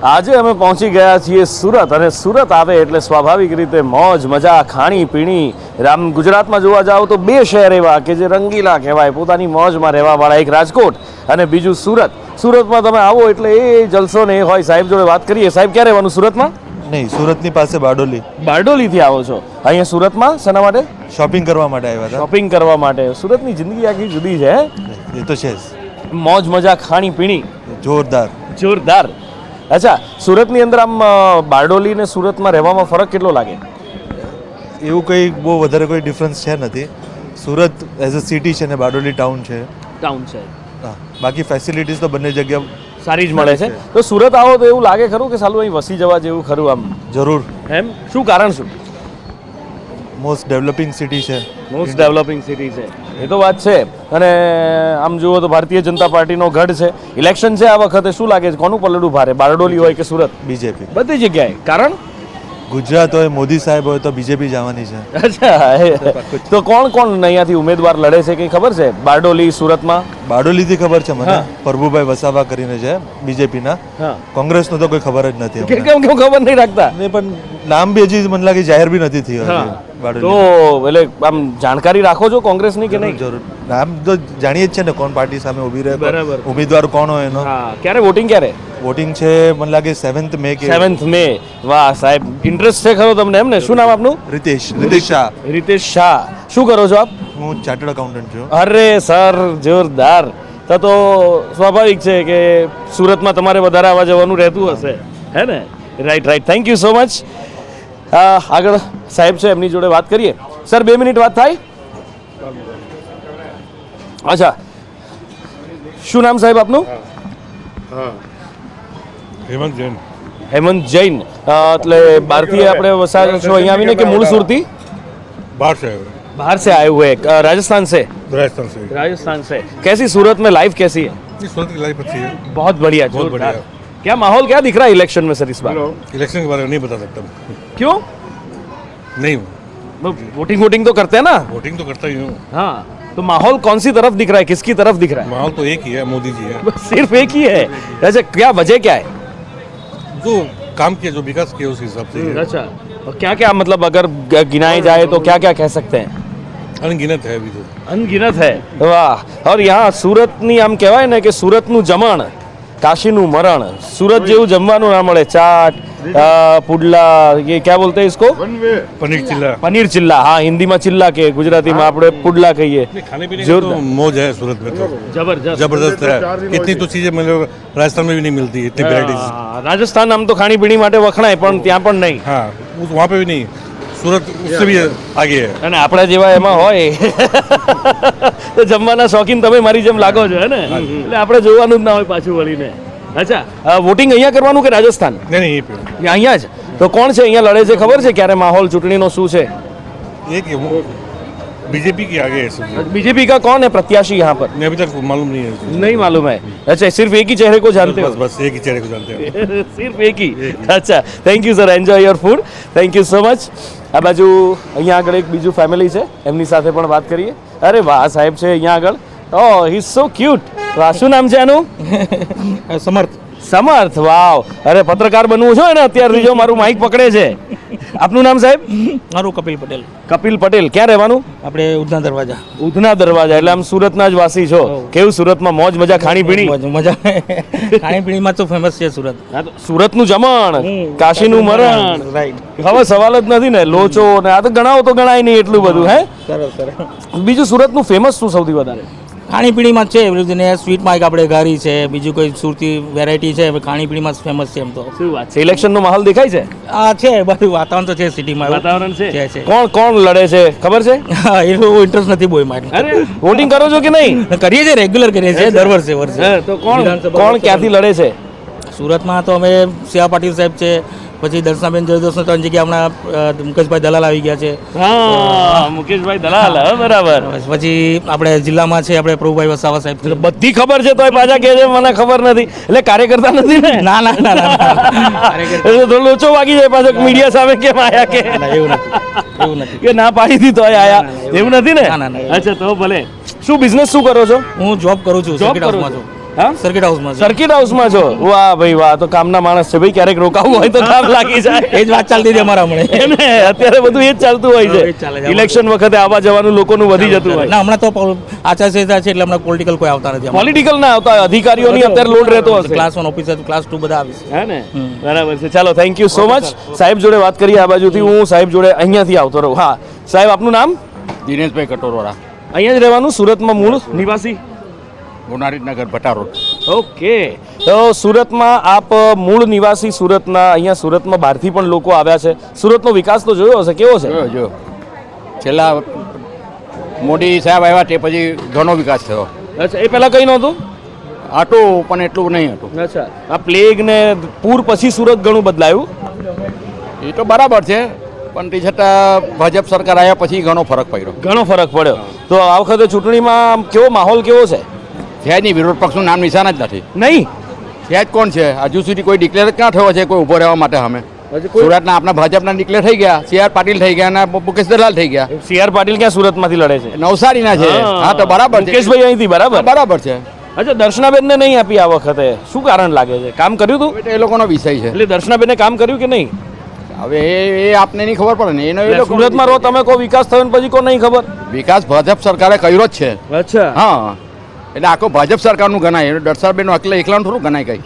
આજે અમે પહોંચી ગયા છીએ સુરત અને સુરત આવે એટલે સ્વાભાવિક રીતે મોજ મજા ખાણી પીણી ગુજરાતમાં જોવા જાઓ તો બે શહેર એવા કે જે રંગીલા કહેવાય પોતાની મોજમાં રહેવાવાળા એક રાજકોટ અને બીજું સુરત સુરતમાં તમે આવો એટલે એ જલસો ને એ હોય સાહેબ જોડે વાત કરીએ સાહેબ ક્યાં રહેવાનું સુરતમાં નહીં સુરતની પાસે બારડોલીથી આવો છો અહીંયા સુરતમાં શેના માટે શોપિંગ કરવા માટે આવ્યા હતા શોપિંગ કરવા માટે સુરતની જિંદગી આખી જુદી છે એ તો છે મોજ મજા ખાણી પીણી જોરદાર અચ્છા સુરતની અંદર આમ બારડોલી ને સુરતમાં રહેવામાં ફરક કેટલો લાગે એવું કંઈ બહુ વધારે કોઈ ડિફરન્સ છે નથી સુરત એઝ અ સિટી છે ને બારડોલી ટાઉન છે હા બાકી ફેસિલિટીઝ તો બંને જગ્યા સારી જ મળે છે તો સુરત આવો તો એવું લાગે ખરું કે સાલું અહીં વસી જવા જેવું ખરું આમ જરૂર એમ શું કારણ શું મોસ્ટ ડેવલપિંગ સિટી છે મોસ્ટ ડેવલપિંગ સિટી છે એ તો વાત છે અને આમ જુઓ તો ભારતીય જનતા પાર્ટીનો ગઢ છે ઇલેક્શન છે આ વખતે શું લાગે છે કોનું પલડું ભારે બારડોલી હોય કે સુરત બીજેપી બધી જગ્યાએ કારણ ગુજરાત હોય મોદી સાહેબ હોય તો બીજેપી જવાની છે અચ્છા તો કોણ અહીંયાથી ઉમેદવાર લડે છે કંઈ ખબર છે બારડોલી સુરતમાં બારડોલીથી ખબર છે મને પ્રભુભાઈ વસાવા કરીને છે બીજેપીના કોંગ્રેસનો તો કોઈ ખબર જ નથી કેમ ખબર નહીં રાખતા ને પણ નામ બી હજી મને લાગે જાહેર બી નથી થયું તો એટલે આમ જાણકારી રાખો છો કોંગ્રેસની કે નહીં જરૂર નામ તો જાણીએ જ છે ને કોણ પાર્ટી સામે ઊભી રહે ઉમેદવાર કોણ હોય એનો ક્યારે વોટિંગ વોટિંગ છે મને લાગે 7th મે કે 7th મે વાહ સાહેબ ઇન્ટરેસ્ટ છે ખરો તમને એમ ને શું નામ આપનું રીતેશ શાહ શું કરો છો આપ હું ચાર્ટર્ડ એકાઉન્ટન્ટ છું અરે સર જોરદાર તો સ્વાભાવિક છે કે સુરતમાં તમારે વધારે આવવા જવાનું રહેતું હશે હે ને right thank you so much આગળ સાહેબ છે એમની જોડે વાત કરીએ સર 2 મિનિટ વાત થાય અચ્છા શું નામ સાહેબ આપનું હેમંત જૈન એટલે બહારથી આપણે વસાયા છો અહીંયા આવીને કે મૂળ સુરતી बाहर से आए हुए राजस्थान से कैसी सूरत में लाइफ कैसी है सूरत की लाइफ अच्छी है बहुत बढ़िया क्या माहौल क्या दिख रहा है इलेक्शन में सर इस बार इलेक्शन के बारे में नहीं बता सकता क्यों नहीं वोटिंग तो करते हैं ना वोटिंग तो करता ही हूँ हाँ तो माहौल कौन सी तरफ दिख रहा है किसकी तरफ दिख रहा है माहौल तो एक ही है मोदी जी है सिर्फ एक ही है अच्छा क्या वजह क्या है जो काम किया जो विकास किया उस हिसाब से अच्छा क्या क्या मतलब अगर गिनाए जाए तो क्या क्या कह सकते हैं अनगिनत है अभी तो अनगिनत है वाह और यहाँ सूरतनी આમ કહેવાય ને કે સુરતનું જમણ કાશીનું મરણ सूरत જેવું જમવાનું ના મળે ચાટ પુડલા ये क्या बोलते हैं इसको पनीर चिल्ला हाँ हिंदी में चिल्ला के गुजराती में આપણે પુડલા કહીએ खाने पीने की तो मौज है सूरत में तो जबरदस्त है इतनी तो चीजें मतलब राजस्थान में भी नहीं मिलती इतनी वैरायटीज राजस्थान આમ તો ખાણી પીણી માટે વખણાય પણ ત્યાં પણ નહીં हाँ वहाँ पे भी नहीं सूरत उससे भी आगे है અને આપણા જેવા એમાં હોય તો જમવાના શોખીન તમે મારી જેમ લાગો છો હે ને એટલે આપણે જોવાનું જ ના હોય પાછું વળીને અચ્છા વોટિંગ અહીંયા કરવાનું કે રાજસ્થાન नहीं અહીંયા જ તો કોણ છે અહીંયા લડે છે ખબર છે ક્યારે માહોલ ચૂંટણીનો શું છે एक बीजेपी की आगे है बीजेपी का कौन है प्रत्याशी यहाँ पर मैं अभी तक मालूम नहीं है नहीं मालूम है अच्छा सिर्फ एक ही चेहरे को जानते हो बस एक ही चेहरे को जानते हैं सिर्फ एक ही अच्छा thank you sir enjoy your food thank you so much આ બાજુ અહીંયા આગળ એક બીજું ફેમિલી છે એમની સાથે પણ વાત કરીએ અરે વાહ સાહેબ છે અહીંયા આગળ ઓ હી ઇઝ સો ક્યુટ વાહ શું નામ છે આનું સમર્થ વાવ અરે પત્રકાર બનવું છો ને અત્યારથી જો મારું માઇક પકડે છે આપનું નામ સાહેબ મારું કપિલ પટેલ ક્યાં રહેવાનું આપણે ઉધના દરવાજા એટલે આમ સુરતના જ વાસી છો કેવું સુરતમાં મોજ મજા ખાણી પીણી મજા ખાણીપીણીમાં તો ફેમસ છે સુરત સુરતનું જમણ કાશીનું મરણ રાઈટ હવે સવાલ જ નથી ને લોચો ને આ તો ગણાવો તો ગણાય નહીં એટલું બધું હે બીજું સુરતનું ફેમસ શું સૌથી વધારે ખાણીપીણીમાં છે એવી રીતે સ્વીટમાં એક આપણે ઘારી છે બીજું કોઈ સુરતી વેરાયટી છે ખાણીપીણીમાં ફેમસ છે એમ તો શું વાત છે ઇલેક્શનનો માહોલ દેખાય છે આ છે બધું વાતાવરણ તો છે સિટીમાં વાતાવરણ છે છે કોણ લડે છે ખબર છે એટલું ઇન્ટરેસ્ટ નથી બહુ એમાં અરે વોટિંગ કરો છો કે નહીં કરીએ છીએ રેગ્યુલર કરીએ છીએ દર વર્ષે તો કોણ ક્યાંથી લડે છે સુરતમાં તો અમે સીઆર પાટીલ સાહેબ છે પછી દર્શનાબેન જયદોસનો 3 જગ્યા હમણાં મુકેશભાઈ દલાલ આવી ગયા છે હા મુકેશભાઈ દલાલ બરાબર પછી આપણે જિલ્લામાં છે આપણે પ્રભુભાઈ વસાવા સાહેબ બધી ખબર છે તોય પાછા કહે છે મને ખબર નથી એટલે કાર્યકર્તા નથી ને ના એટલે થોડો લોચો વાગી જાય પાછો મીડિયા સામે કેમ આયા કે એવું નથી કે ના પાડી હતી તોય આયા એવું નથી ને અચ્છા તો ભલે શું બિઝનેસ શું કરો છો હું જોબ કરું છું સર્કિટ હાઉસમાં છું હા સર્કિટ હાઉસમાં છે. સર્કિટ હાઉસમાં છો? વાહ ભાઈ વાહ, તો કામના માણસ છે ભાઈ. ક્યારેક રોકાવું હોય તો કામ લાગી જાય. એ જ વાત ચાલતી હતી અમારા હમણાં. એમ ને, અત્યારે બધું એ જ ચાલતું હોય હા, એ જ ચાલે છે. છે. ઇલેક્શન વખતે આવવા જવાનું લોકોનું વધી જતું હોય. ના હમણાં તો આચારસંહિતા છે એટલે હમણાં પોલિટિકલ કોઈ આવતા નથી. પોલિટિકલ ના આવતા હોય, અધિકારીઓની અત્યારે લોડ રહેતો હશે. ક્લાસ 1 ઓફિસર, ક્લાસ 2 બધા આવે છે. હે ને, બરાબર છે. ચાલો, થેન્ક યુ સો મચ. સાહેબ જોડે વાત કરીએ આ બાજુથી. હું સાહેબ જોડે અહીંયાથી આવતો રહું. હા સાહેબ, આપનું નામ? દિનેશભાઈ કટોરવાળા, અહીંયા જ રહેવાનું, સુરતમાં મૂળ નિવાસી? ગુનારીનગર ભટ્ટા રોડ. ઓકે, તો સુરતમાં આપ મૂળ નિવાસી સુરતના, અહીંયા સુરતમાં બહારથી પણ લોકો આવ્યા છે. સુરતનો વિકાસ તો જોયો હશે, કેવો છે? જો છેલ્લા મોદી સાહેબ આવ્યા તે પછી ઘણો વિકાસ થયો. અચ્છા, એ પહેલા કઈ નહોતું? આટલું પણ એટલું નહીં હતું. અચ્છા, આ પ્લેગ ને પૂર પછી સુરત ઘણું બદલાયું. એ તો બરાબર છે, પણ તે છતાં ભાજપ સરકાર આવ્યા પછી ઘણો ફરક પડ્યો. ઘણો ફરક પડ્યો. તો આ વખતે ચૂંટણીમાં કેવો માહોલ કેવો છે? છે જ નહીં, વિરોધ પક્ષનું નામ નિશાન જ નથી. નહીં છે જ કોણ છે? હજુ સુધી કોઈ ડિક્લેર ક્યાં થયો છે કોઈ ઊભો રહેવા માટે? અમે સુરતના આપણા ભાજપના ડિક્લેર થઈ ગયા, CR પાટીલ થઈ ગયા અને મુકેશ દલાલ થઈ ગયા. CR પાટીલ ક્યાં સુરતમાંથી લડે છે? નવસારીના છે. હા તો બરાબર છે. મુકેશભાઈ અહીંથી, બરાબર. હા, બરાબર છે. અચ્છા, દર્શનાબેનને નહીં આપી આ વખતે, શું કારણ લાગે છે? કામ કર્યું તું? એ લોકોનો વિષય છે. એટલે દર્શનાબેને કામ કર્યું કે નહીં? હવે એ આપને નહીં ખબર પડે ને. એનો એ એટલે લોકોનો સુરતમાં રહો તમે, કોઈ વિકાસ થયો ને પછી કોઈ નહીં ખબર? વિકાસ ભાજપ સરકારે કર્યો જ છે. અચ્છા. હા, એટલે આખો ભાજપ સરકારનું ગણાય. દર્શનાબેન એકલાનું થોડું ગણાય કઈ.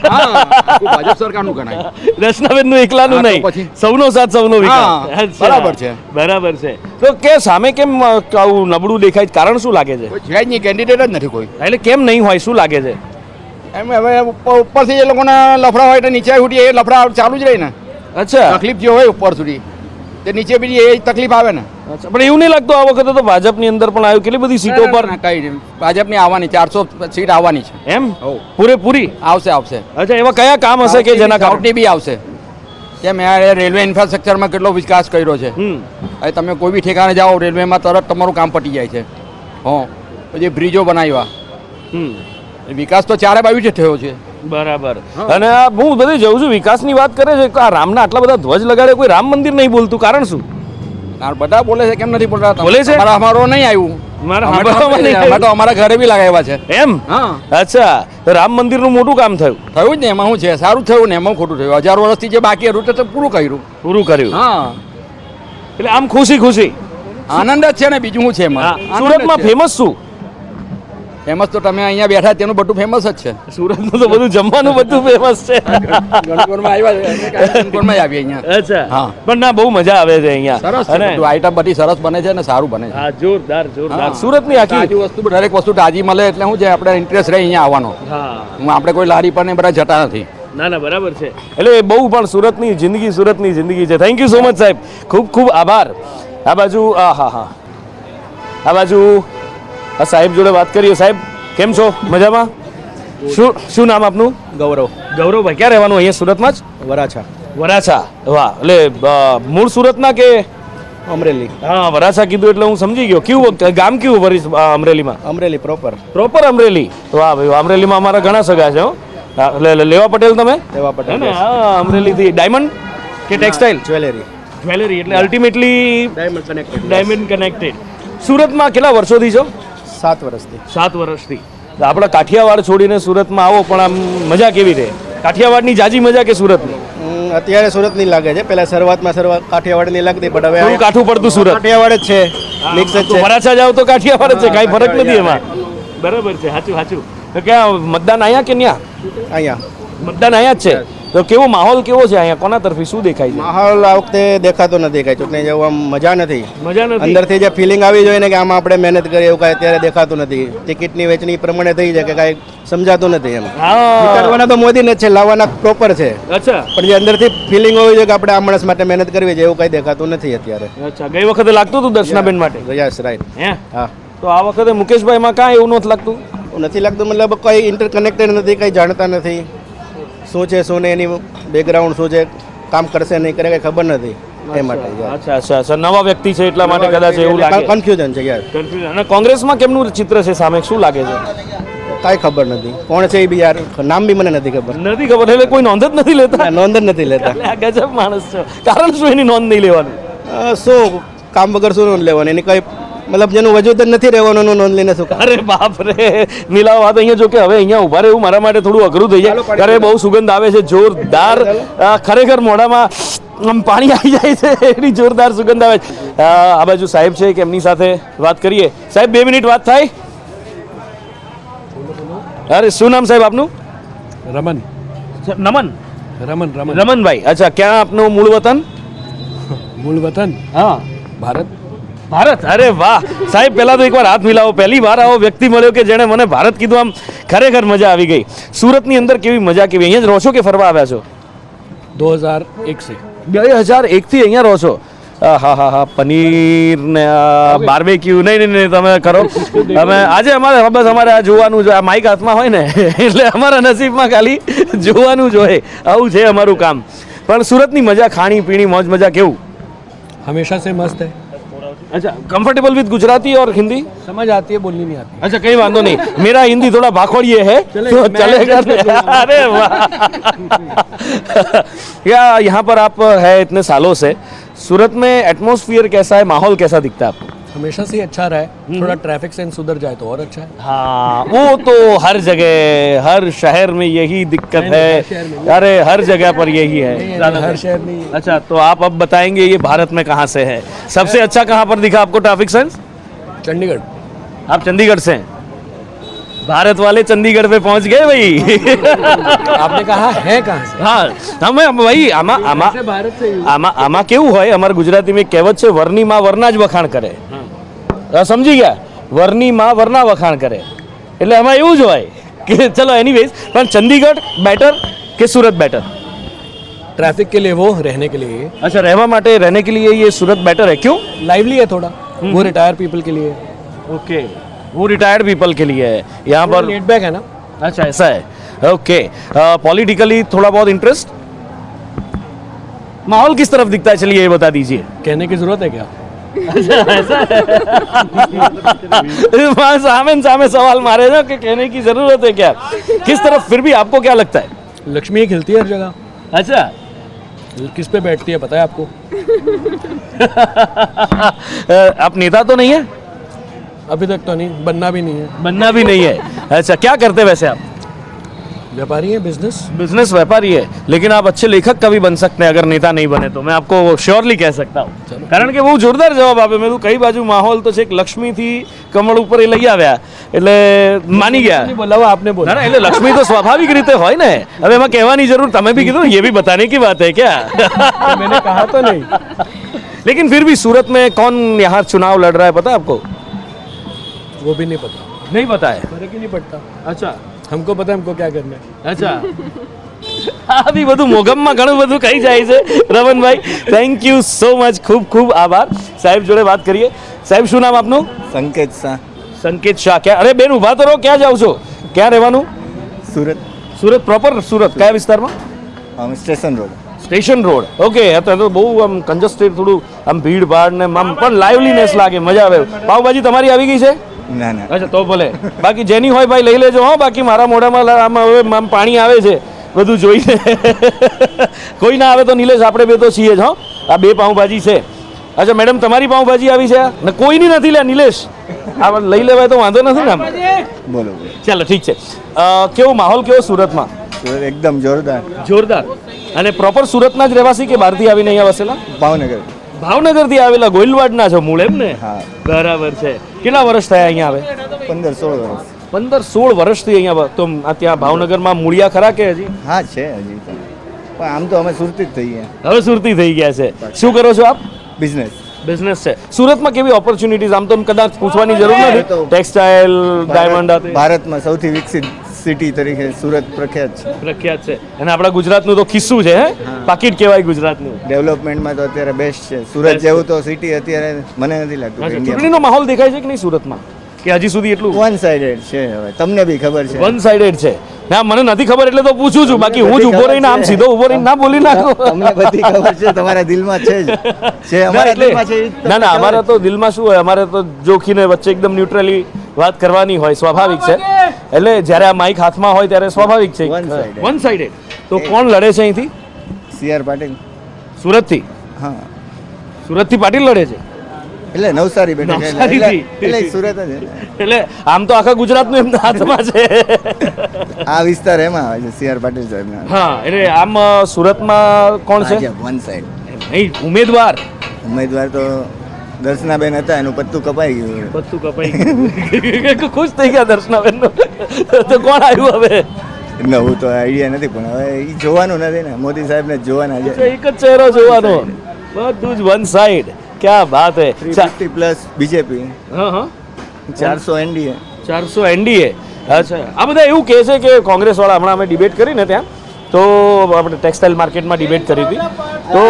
હા, આખું ભાજપ સરકારનું ગણાય. દર્શનાબેનનું એકલાનું હા, તો નહીં, પછી? સૌનો સાથ સૌનો વિકાસ. હા, અચ્છા. બરાબર છે. બરાબર છે. તો કે સામે કેમ આવું નબળું દેખાય છે? કારણ શું લાગે છે? કોઈ છે જ નહીં, કેન્ડિડેટ જ નથી કોઈ. એટલે કેમ નહીં હોય, શું લાગે છે? એમ હવે ઉપરથી એ લોકોના લફડા હોય તો નીચે સુધી એ લફડા ચાલુ જ રહે ને. અચ્છા. તકલીફ જે હોય ઉપર સુધી તે નીચે બીજી એ તકલીફ આવે ને. અચ્છા, પણ એવું નહીં લાગતું આ વખતે તો ભાજપની અંદર પણ આવ્યું, કેટલી બધી સીટો પર? ના, કઈ નહીં. ભાજપની આવવાની 400 સીટ આવવાની છે. એમ હોવ. પૂરેપૂરી? આવશે આવશે. અચ્છા, એવા કયા કામ હશે કે જેના કારણે? સાઉથની બી આવશે. જેમ રેલવે ઇન્ફ્રાસ્ટ્રક્ચરમાં કેટલો વિકાસ કર્યો છે. હવે તમે કોઈ બી ઠેકાણે જાઓ રેલવેમાં તરત તમારું કામ પતી જાય છે. હા, પછી બ્રિજો બનાવ્યા. એ વિકાસ તો ચારે બાજુ જ થયો છે. બરાબર. અને આ હું બધી જઉં છું, વિકાસની વાત કરે છે, આ રામના આટલા બધા ધ્વજ લગાડે, કોઈ રામ મંદિર નહીં બોલતું, કારણ શું? આ બધા બોલે છે, કેમ નથી બોલતા? બોલે છે? અમારો નહીં આવ્યું. મારા અમે તો સાંભળવામાં નહીં અમે તો અમારા ઘરે બી લગાવ્યા છે. એમ? હા, અચ્છા, તો રામ મંદિરનું મોટું કામ થયું. થયું જ ને. એમાં શું છે? સારું થયું ને એમાં ખોટું થયું? 1000 વર્ષથી જે બાકી હતું તે પૂરું કર્યું. પૂરું કર્યું. હા, એટલે આમ ખુશી ખુશી. આનંદ જ છે ને, બીજું શું છે એમાં? સુરતમાં ફેમસ શું? ફેમસ તો તમે અહીંયા બેઠા તેનું બધું ફેમસ જ છે. સુરતનું તો બધું જમવાનું બધું ફેમસ છે. ગણગોરમાં આવ્યા છે, ગણગોરમાં જ આવીએ અહીંયા. અચ્છા. હા. પણ ના, બહુ મજા આવે છે અહીંયા. સરસ છે અને બધું. આઈટમ બધી સરસ બને છે ને સારું બને છે. હા, જોરદાર જોરદાર. હા. સુરતની આખી. તાજી વસ્તુ, દરેક વસ્તુ તાજી મળે એટલે શું છે, આપણે ઇન્ટરેસ્ટ રહે અહીંયા આવવાનો. હા, હું આપણે કોઈ લારી પર ને બધા જતા નથી. ના ના, બરાબર છે. એટલે એ બહુ પણ સુરતની જિંદગી છે. થેન્ક યુ સો મચ સાહેબ, ખૂબ ખૂબ આભાર. આ બાજુ આ બાજુ આ સાહેબ જોડે વાત કરીએ. સાહેબ કેમ છો? મજામાં? શું નામ આપનું? ગૌરવભાઈ. ક્યાં રહેવાનું? અહીંયા સુરતમાં જ? વરાછા. વાહ, એટલે મૂળ સુરતના કે અમરેલી? હા, વરાછા કીધું એટલે હું સમજી ગયો. કેવું ગામ કેવું અમરેલીમાં? અમરેલી પ્રોપર. પ્રોપર અમરેલી. વાહ ભાઈ, અમરેલીમાં અમારા ઘણા સગા છે. હો, લેવા પટેલ તમે? લેવા પટેલ. હે ને? હા, અમરેલીથી ડાયમંડ કે ટેક્સટાઇલ? જ્વેલરી એટલે ultimately diamond connected. Diamond connected. સુરતમાં કેટલા વર્ષોથી છો? 7 વર્ષથી. 7 વર્ષથી. તો આપણા કાઠિયાવાડ છોડીને સુરતમાં આવો, પણ આમ મજા કેવી રહે? કાઠિયાવાડની જાજી મજા કે સુરતની? અત્યારે સુરતની લાગે છે. પહેલા શરૂઆતમાં કાઠિયાવાડની લાગતી, પણ હવે થોડું કાઠું પડતું સુરત. કાઠિયાવાડ જ છે, મિક્સ જ તો છે. વરાછા જાવ તો કાઠિયાવાડ જ છે, કાંઈ ફરક નથી એમાં. બરાબર છે, સાચું. તો ક્યાં મતદાન અહીંયા કે ન્યા? અહીંયા મતદાન અહીંયા જ છે. તો કેવો માહોલ કેવો છે અહીંયા? કોના તરફી શું દેખાય છે? માહોલ આ વખતે દેખાતો નથી, કઈ ચૂંટણી જેવું આમ મજા નથી. મજા નથી. અંદરથી જે ફિલિંગ આવી જોઈએ ને કે આમાં આપણે મહેનત કરીએ, એવું કાંઈ અત્યારે દેખાતું નથી. ટિકિટની વેચણી પ્રમાણે થઈ છે કે કાંઈ સમજાતું નથી એમ. હા. જીતાડવાના તો મોદીને જ છે, લાવવાના પ્રોપર છે, અચ્છા. પણ જે અંદરથી ફિલિંગ હોવી જોઈએ કે આપણે આ માણસ માટે મહેનત કરવી છે, એવું કાંઈ દેખાતું નથી અત્યારે. અચ્છા, ગઈ વખતે લાગતું હતું દર્શનાબેન માટે? Yes, right. હે? હા, તો આ વખતે મુકેશભાઈમાં કાંઈ એવું નથી લાગતું? નથી લાગતું. મતલબ કંઈ ઇન્ટરકનેક્ટેડ નથી, કંઈ જાણતા નથી શું છે શું નહીં, એની બેકગ્રાઉન્ડ શું છે, કામ કરશે નહીં કરે કંઈ ખબર નથી. એ માટે અચ્છા, નવા વ્યક્તિ છે એટલા માટે કદાચ એવું લાગે. કન્ફ્યુઝન છે યાર. અને કોંગ્રેસમાં કેમનું ચિત્ર છે સામે, શું લાગે છે? કાંઈ ખબર નથી કોણ છે એ બી યાર, નામ બી મને નથી ખબર. નથી ખબર, એટલે કોઈ નોંધ જ નથી લેતા? નોંધ જ નથી લેતા. આ ગજબ માણસ છે. કારણ શું એની નોંધ નહીં લેવાની? શું કામ વગર શું નોંધ લેવાની? એની કંઈ મતલબ જેનું વજૂદ જ નથી રહેવાનું એનું નોંધ લઈને શું કામ? અરે બાપ રે મિલાવો વાત અહીંયા જો કે હવે અહીંયા ઉભા રહેવું મારા માટે થોડું અઘરું થઈ જાય ત્યારે બહુ સુગંધ આવે છે જોરદાર ખરેખર મોઢામાં આમ પાણી આવી જાય છે એની જોરદાર સુગંધ આવે છે આ બાજુ સાહેબ છે કે એમની સાથે વાત કરીએ સાહેબ 2 મિનિટ વાત થાય અરે શું નામ સાહેબ આપનું રમન નમન રમન રમન રમનભાઈ અચ્છા ક્યાં આપનું મૂળ વતન મૂળ વતન હા ભારત ભારત અરે વાહ સાહેબ પહેલા તો એકવાર હાથ મિલાવો પહેલી વાર આવો વ્યક્તિ મળ્યો કે જેણે મને ભારત કીધું આમ ખરેખર મજા આવી ગઈ સુરતની અંદર કેવી મજા કેવી અહીંયા જ રહો છો કે ફરવા આવ્યા છો 2001 से 2001 થી અહીંયા રહો છો હા હા હા પનીર ને બાર્બેક્યુ નહીં તમે કરો અમે આજે અમારે આ જોવાનું જો આ માઇક હાથમાં હોય ને એટલે અમારા નસીબમાં ખાલી જોવાનું જ હોય આવું છે અમારું કામ પણ સુરતની મજા ખાણી પીણી મોજ મજા કેવું हमेशा से मस्त है अच्छा कंफर्टेबल विद गुजराती और हिंदी समझ आती है बोलनी नहीं आती अच्छा कहीं बात नहीं मेरा हिंदी थोड़ा भाखोड़िए है तो चलेगा अरे वाह या यहाँ पर आप है इतने सालों से सूरत में एटमॉस्फेयर कैसा है माहौल कैसा दिखता है आपको हमेशा से ही अच्छा रहा है थोड़ा ट्रैफिक सेंस सुधर जाए तो और अच्छा है हाँ वो तो हर जगह हर शहर में यही दिक्कत है अरे हर जगह पर यही है हर शहर में अच्छा तो आप अब बताएंगे ये भारत में कहाँ से है सबसे अच्छा कहाँ पर दिखा आपको ट्रैफिक सेंस चंडीगढ़ आप चंडीगढ़ से हैं भारत वाले चंडीगढ़ पे पहुंच गए भाई आपने कहा है कहाँ से हाँ हमें भाई भारत से આમાં કેવું હોય અમારા ગુજરાતીમાં એક કહેવત છે વરની માં વરના જ વખાણ કરે સમજી ગયા વરની માં વરના વખાણ કરે એટલે આમાં એવું જ હોય કે ચલો એનીવેઝ પણ ચંદીગઢ બેટર કે સુરત બેટર ट्रैफिक के लिए वो रहने के लिए अच्छा रहवा માટે रहने के लिए ये सूरत बेटर है क्यों लाइवली है थोड़ा वो रिटायर पीपल के लिए ओके वो रिटायर्ड पीपल के लिए है यहाँ पर लेट बैक है ना अच्छा ऐसा है ओके पॉलिटिकली थोड़ा बहुत इंटरेस्ट माहौल किस तरफ दिखता है चलिए ये बता दीजिए कहने की जरूरत है क्या सामने सामने सवाल मारे ना कि कहने की जरूरत है क्या किस तरफ फिर भी आपको क्या लगता है लक्ष्मी खिलती है हर जगह अच्छा किस पे बैठती है पता है आपको आप नेता तो नहीं है अभी तक तो नहीं बनना भी नहीं है बनना भी नहीं है अच्छा क्या करते वैसे आप व्यापारी है बिजनेस बिजनेस व्यापारी है लेकिन आप अच्छे लेखक का भी बन सकते हैं अगर नेता नहीं बने तो मैं आपको श्योरली कह सकता हूँ કારણ કે બહુ જોરદાર જવાબ આપે મેં કઈ બાજુ માહોલ તો છે લક્ષ્મીથી કમળ ઉપર એ લઈ આવ્યા એટલે માની ગયા बोला आपने बोला ના ના એટલે લક્ષ્મી તો સ્વાભાવિક રીતે હોય ને હવે એમાં કહેવાની જરૂર તમે भी કીધું ये भी बताने की बात है क्या मैंने कहा तो नहीं लेकिन फिर भी सूरत में कौन यहाँ चुनाव लड़ रहा है पता है आपको वो भी नहीं पता नहीं पता है फर्क ही नहीं पड़ता अच्छा हमको पता है हमको क्या करना है અચ્છા આ બી બધું મોગમમાં ઘણું બધું કહી જાય છે Ramanbhai thank you so much ખૂબ ખૂબ આભાર સાહેબ જોડે વાત કરીએ સાહેબ શું નામ આપનું સંકેત શાહ સંકેત શાહ ક્યાં અરે બેન ઊભા તો રહો ક્યાં જાવ છો ક્યાં રહેવાનું સુરત સુરત પ્રોપર સુરત કયા વિસ્તારમાં station road station road okay તો બહુ આમ કંજસ્ટેડ થોડું આમ ભીડ ભાડ ને આમ પણ લાઇવલીનેસ લાગે મજા આવે પાવભાજી તમારી આવી ગઈ છે ના ના અચ્છા તો ભલે બાકી જેની હોય ભાઈ લઈ લેજો હો બાકી મારા મોઢામાં આમ હવે આમ પાણી આવે છે બધું જોઈને કોઈ ના આવે તો નિલેશ આપણે બે તો છીએ જ હો આ બે પાઉંભાજી છે અચ્છા મેડમ તમારી પાઉંભાજી આવી છે ને કોઈની નથી લે નિલેશ આ લઈ લેવાય તો વાંધો નથી ને આમ બોલો ચાલો ઠીક છે કેવો માહોલ કેવો સુરતમાં સુરત એકદમ જોરદાર જોરદાર અને પ્રોપર સુરતના જ રહેવાસી કે બહારથી આવીને અહીંયા વસેલા ભાવનગર ભાવનગરથી આવેલા ગોહિલવાડના છો મૂળ એમ ને હા બરાબર છે કેટલા વર્ષ થયા અહીંયા આવે 15-16 વર્ષ 15-16 વર્ષથી અહીંયા તો આ ત્યાં ભાવનગરમાં મૂળિયા ખરા કે હજી હા છે હજી તો પણ આમ તો અમે સુરતી જ થઈએ હવે સુરતી થઈ ગયા છે શું કરો છો આપ બિઝનેસ બિઝનેસ છે સુરતમાં કેવી ઓપોર્ચ્યુનિટીઝ આમ તો કદાચ પૂછવાની જરૂર નથી ટેક્સટાઇલ ડાયમંડ ભારતમાં સૌથી વિકસિત સિટી તરીકે સુરત પ્રખ્યાત છે પ્રખ્યાત છે અને આપણા ગુજરાતનું તો ખિસ્સું છે હે પાકીટ કહેવાય ગુજરાતનું ડેવલપમેન્ટમાં તો અત્યારે બેસ્ટ છે સુરત જેવું તો સિટી અત્યારે મને નથી લાગતું ઇન્ડિયા ચૂંટણીનો માહોલ દેખાય છે કે નહીં સુરતમાં કે હજી સુધી એટલું વન સાઇડેડ છે હવે તમને બી ખબર છે વન સાઇડેડ છે ના મને નથી ખબર એટલે તો પૂછું છું બાકી હું જ ઊભો રહીને આમ સીધો ઊભો રહીને ના બોલી નાખો તમને બધી ખબર છે તમારા દિલમાં છે જ છે અમારા દિલમાં છે ઈ જ તમને ના ના ખબર અમારા તો દિલમાં શું હોય અમારે તો જોખીને વચ્ચે એકદમ ન્યુટ્રલી વાત કરવાની હોય સ્વાભાવિક છે એટલે જ્યારે આ માઇક હાથમાં હોય ત્યારે સ્વાભાવિક છે One-sided. વન સાઇડેડ તો કોણ લડે છે અહીંથી સી આર પાટીલ સુરતથી હા સુરતથી પાટીલ લડે છે એટલે નવસારી બેઠક એટલે નવસારીથી. એટલે સુરત જ છે. એટલે આમ તો આખા ગુજરાતનું એમના હાથમાં છે. આ વિસ્તાર એમાં આવે છે સી આર પાટીલ સાહેબના હા, એટલે આમ સુરતમાં કોણ છે? વન સાઈડ નહીં, ઉમેદવાર ઉમેદવાર તો દર્શનાબેન હતા, એનું પત્તું કપાઈ ગયું. બધું કપાઈ ગયું. ખુશ થઈ ગયા દર્શનાબેન. તો કોણ આવ્યું હવે? એટલે હું તો આઈડિયા નથી, પણ હવે એ જોવાનું નથી ને, મોદી સાહેબને જ જોવાના છે. એક જ ચહેરો જોવાનો, બધું જ વન સાઈડ. ક્યાં બાત હે. 350 પ્લસ બીજેપી, હા હા, 400 એનડીએ. 400 એનડીએ. અચ્છા, આ બધા એવું કહે છે કે કોંગ્રેસ વાળા, હમણાં અમે ડિબેટ કરી ને ત્યાં, તો આપણે ટેક્સટાઇલ માર્કેટમાં ડિબેટ કરી હતી, તો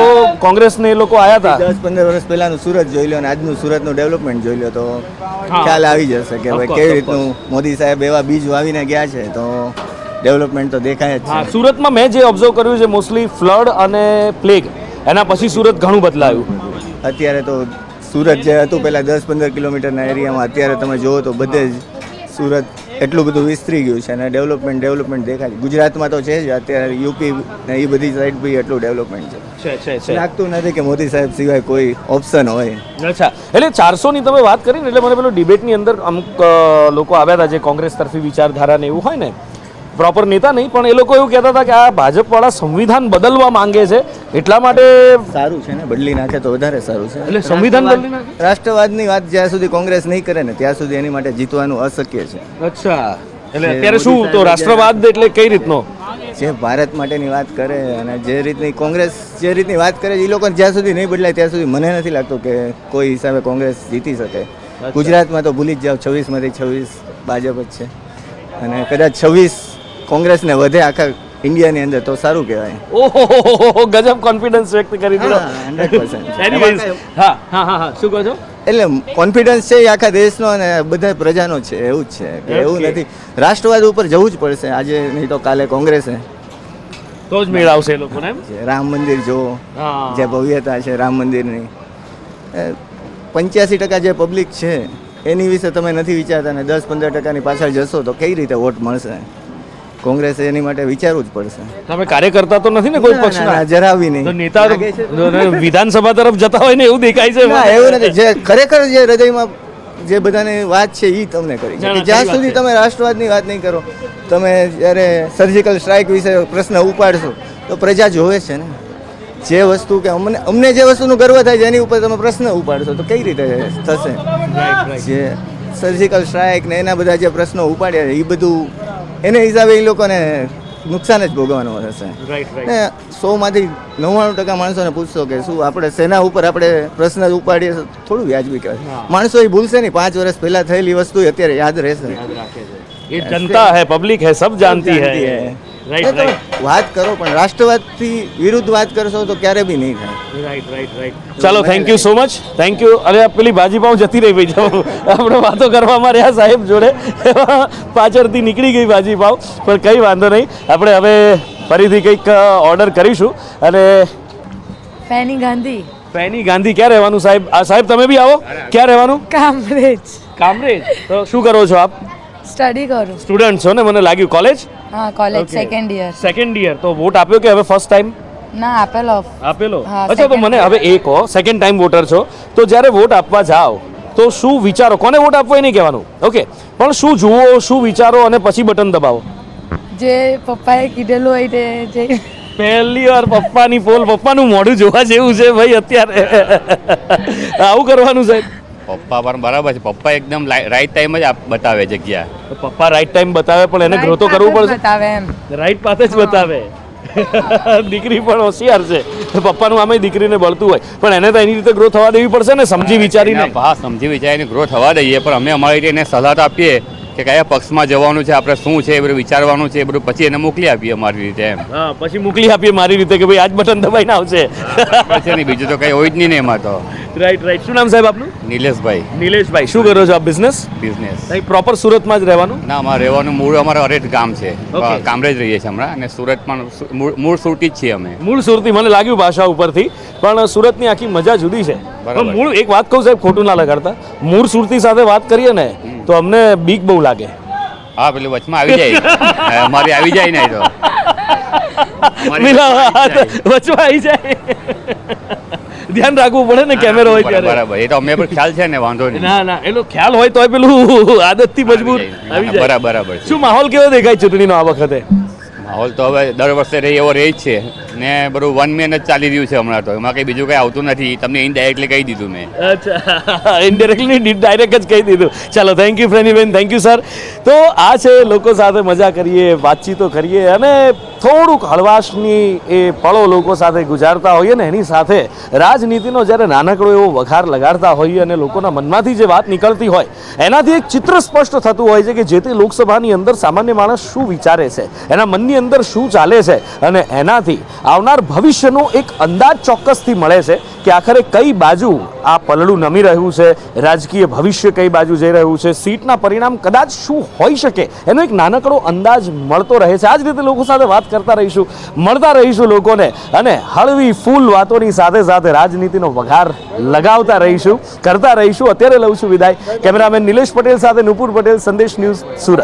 કોંગ્રેસને એ લોકો આવ્યા હતા. 10-15 વર્ષ પહેલાનું સુરત જોઈ લો અને આજનું સુરતનું ડેવલપમેન્ટ જોઈ લો તો હા. ખ્યાલ આવી જશે કે Of ભાઈ course, કેવી of રીતનું મોદી સાહેબ એવા બીજ વાવીને ગયા છે, તો ડેવલપમેન્ટ તો દેખાય જ હા, છે. સુરતમાં મેં જે ઓબ્ઝર્વ કર્યું છે મોસ્ટલી ફ્લડ અને પ્લેગ, એના પછી સુરત ઘણું બદલાયું. અત્યારે તો સુરત જે હતું પહેલાં 10-15 કિલોમીટરના એરિયામાં, અત્યારે તમે જુઓ તો બધે જ સુરત એટલું બધું વિસ્તરી ગયું છે અને ડેવલપમેન્ટ દેખાય છે. ગુજરાતમાં તો છે જ, અત્યારે યુપી ને એ બધી સાઈડ બી એટલું ડેવલપમેન્ટ છે. લાગતું નથી કે મોદી સાહેબ સિવાય કોઈ ઓપ્શન હોય. અચ્છા, એટલે 400 ની તમે વાત કરી ને, એટલે મને પેલો ડિબેટની અંદર અમુક લોકો આવ્યા હતા જે કોંગ્રેસ તરફી વિચારધારા ને એવું હોય ને, પ્રોપર નેતા નહીં, પણ એ લોકો એવું કહેતા હતા કે આ ભાજપવાળા સંવિધાન બદલવા માંગે છે, એટલા માટે. સારું છે ને, બદલી નાખે તો વધારે સારું છે. એટલે સંવિધાન બદલી નાખે? રાષ્ટ્રવાદની વાત જ્યાં સુધી કોંગ્રેસ નહીં કરે ને ત્યાં સુધી એની માટે જીતવાનું અશક્ય છે. અચ્છા, એટલે અત્યારે શું તો રાષ્ટ્રવાદ એટલે કઈ રીતનો? જે ભારત માટેની વાત કરે અને જે રીતની કોંગ્રેસ જે રીતની વાત કરે એ લોકો જ્યાં સુધી નહીં બદલાય ત્યાં સુધી મને નથી લાગતું કે કોઈ હિસાબે કોંગ્રેસ જીતી શકે. ગુજરાતમાં તો ભૂલી જ જાઓ, 26માંથી 26 ભાજપ જ છે અને કદાચ 26 કોંગ્રેસને વધે આખા ઇન્ડિયાની અંદર તો સારું કહેવાય. ઓહો, ગજબ કોન્ફિડન્સ વ્યક્ત કરી દીધો. હા, 100%. Anyways, હા હા હા હા, શું કહો છો? એટલે કોન્ફિડન્સ છે એ આખા દેશનો અને બધા પ્રજાનો છે, એવું જ છે કે એવું Okay. નથી. રાષ્ટ્રવાદ ઉપર જવું જ પડશે આજે, નહીં તો કાલે કોંગ્રેસે તો જ મેળ આવશે એ લોકોને, એમ? જે રામ મંદિર જુઓ, હા. જે ભવ્યતા છે રામ મંદિરની, 85% જે પબ્લિક છે એની વિશે તમે નથી વિચારતા ને 10-15%ની પાછળ જશો તો કઈ રીતે વોટ મળશે? કોંગ્રેસે એની માટે વિચારવું જ પડશે. તમે કાર્યકર્તા તો નથી ને કોઈ ના, ના, પક્ષના? ના, જરા બી નહીં. તો નેતા લાગે છે? વિધાનસભા તરફ જતા હોય ને એવું દેખાય છે. ના, એવું નથી. જે ખરેખર જે હૃદયમાં જે બધાની વાત છે એ તમને કરી છે. ના, ના, કે જ્યાં ખરી વાત સુધી છે. તમે રાષ્ટ્રવાદની વાત નહીં કરો, તમે જ્યારે સર્જિકલ સ્ટ્રાઇક વિશે પ્રશ્ન ઉપાડશો તો પ્રજા જોવે છે ને જે વસ્તુ કે અમને જે વસ્તુનો ગર્વ થાય છે એની ઉપર તમે પ્રશ્ન ઉપાડશો તો કઈ રીતે થશે? જે સર્જિકલ સ્ટ્રાઇક ને એના બધા જે પ્રશ્નો ઉપાડ્યા એ બધું એને હિસાબે એ લોકોને નુકસાન જ ભોગવવાનું થશે. ને 100માંથી 99% માણસોને પૂછશો કે શું આપણે સેના ઉપર આપણે પ્રશ્ન ઉપાડીએ તો થોડું વ્યાજબી કહેવાય. માણસો એ ભૂલશે નહીં, 5 વર્ષ પહેલા થયેલી વસ્તુ અત્યારે યાદ રહેશે. ये जनता है, पब्लिक है, सब जानती है. राइट તો राइट વાત કરો પણ રાષ્ટ્રવાદથી વિરુદ્ધ વાત કરશો તો ક્યારે બી નહીં થાય. Right right right. ચાલો, thank you so much, thank you. અરે આ પેલી ભાજી પાઉં જતી રહી ભાઈ, જાઓ આપણે વાતો કરવામાં રહ્યા સાહેબ જોડે, પાછળથી નીકળી ગઈ ભાજી પાઉં, પણ કંઈ વાંધો નહીં, આપણે હવે ફરીથી કંઈક ઓર્ડર કરીશું. અને ફેની ગાંધી, પેની ગાંધી, ક્યાં રહેવાનું સાહેબ? આ સાહેબ તમે બી આવો. ક્યાં રહેવાનું? કામરેજ. કામરેજ. તો શું કરો છો આપ? સ્ટડી કરું. સ્ટુડન્ટ છો ને, મને લાગ્યું. કોલેજ? હા, college Okay. Second year. Second year. તો વોટ આપ્યો કે હવે ફર્સ્ટ ટાઈમ ના, આપેલો. આપેલો? હા, અચ્છા, તો second મને હવે એ કહો, સેકન્ડ ટાઈમ વોટર છો, તો જ્યારે વોટ આપવા જાઓ તો શું વિચારો? કોને વોટ આપવો એ નહીં કહેવાનું, ઓકે, પણ શું જુઓ, શું વિચારો અને પછી બટન દબાવો? જે પપ્પાએ કીધેલું હોય તે જે પહેલી વાર પપ્પાની પોલ, પપ્પાનું મોઢું જોવા જેવું છે ભાઈ અત્યારે. આવું કરવાનું સાહેબ? પપ્પા પણ બરાબર છે, પપ્પા એકદમ રાઈટ ટાઈમ જ બતાવે જગ્યા. તો પપ્પા રાઈટ ટાઈમ બતાવે પણ એને ગ્રો તો કરવું પડશે. બતાવે એમ. રાઈટ પાથ જ બતાવે. દીકરી પણ હોશિયાર છે, પપ્પાનું આમે દીકરીને બળતું હોય પણ એને તો એની રીતે ગ્રો થવા દેવી પડશે ને, સમજી વિચારીને. હા, સમજી વિચારીને ગ્રો થવા દઈએ, પણ અમે અમારી રીતે એને સલાહ તો આપીએ કે કયા પક્ષમાં જવાનું છે, આપણે શું છે એ બધું વિચારવાનું છે, એ બધું પછી એને મોકલી આપીએ અમારી રીતે એમ. હા, પછી મોકલી આપીએ મારી રીતે કે ભાઈ આજ બટન દબાઈને આવશે. છે ને, બીજું તો કઈ હોય જ નહીં ને એમાં તો. Right right. શું નામ સાહેબ આપનું? નિલેશભાઈ. નિલેશભાઈ. શું કરો છો આપ? બિઝનેસ? બિઝનેસ. અહીં પ્રોપર સુરતમાં જ રહેવાનું? ના, અમારે રહેવાનું મૂળ અમારા અરેઠ ગામ છે, Okay. કામરેજ રહીએ છીએ હમણાં, અને સુરત પણ મૂળ સુરતી જ છીએ અમે. મૂળ સુરતી, મને લાગ્યું ભાષા ઉપરથી, પણ સુરતની આખી મજા જુદી છે. બરાબર. પણ મૂળ, એક વાત કહું સાહેબ, ખોટું ના લગાડતા, મૂળ સુરતી સાથે વાત કરીએ ને તો અમને બીક બહુ લાગે. હા, પેલું વચમાં આવી જાય, અમારી આવી જાય ને એ તો. અમારી મિલા વચમાં આવી જાય. વચમાં આવી જાય. ધ્યાન રાખવું પડે ને કેમેરો હોય ત્યારે. બરાબર એ તો અમે પણ ખ્યાલ છે ને, વાંધો નહીં. ના ના એનો ખ્યાલ હોય તોય પેલું આદતથી મજબૂત આવી જાય. બરાબર છે. શું માહોલ કેવો દેખાય ચૂંટણીનો આ વખતે? માહોલ તો હવે દર વર્ષે રહી એવો રહી જ છે ને, બધું 1 મેન જ ચાલી રહ્યું છે હમણાં તો, એમાં કંઈ બીજું કંઈ આવતું નથી. તમને ઇનડાયરેક્ટલી કહી દીધું મેં. અચ્છા, ઇનડાયરેક્ટલી ડાયરેક્ટ જ કહી દીધું. ચાલો, થેન્ક યુ ફ્રેન્ડીબેન, થેન્ક યુ સર. તો આ છે લોકો સાથે મજા કરીએ, વાતચીતો કરીએ અને થોડુંક હળવાશની એ પળો લોકો સાથે ગુજારતા હોઈએ ને એની સાથે રાજનીતિનો જ્યારે નાનકડો એવો વઘાર લગાડતા હોઈએ અને લોકોના મનમાંથી જે વાત નીકળતી હોય એનાથી એક ચિત્ર સ્પષ્ટ થતું હોય છે કે જે તે લોકસભાની અંદર સામાન્ય માણસ શું વિચારે છે, એના મનની અંદર શું ચાલે છે અને એનાથી આવનાર ભવિષ્યનો એક અંદાજ ચોક્કસથી મળે છે કે આખરે કઈ બાજુ આ પલડું નમી રહ્યું છે, રાજકીય ભવિષ્ય કઈ બાજુ જઈ રહ્યું છે, સીટના પરિણામ કદાચ શું હોઈ શકે એનો એક નાનકડો અંદાજ મળતો રહે છે. આ જ રીતે લોકો સાથે વાત કરતા રહીશું, મળતા રહીશું લોકોને અને હળવી ફૂલ વાતોની સાથે સાથે રાજનીતિનો વઘાર લગાવતા રહીશું, કરતા રહીશું. અત્યારે લઉં છું વિદાય. કેમેરામેન નિલેશ પટેલ સાથે નુપુર પટેલ, સંદેશ ન્યૂઝ, સુરત.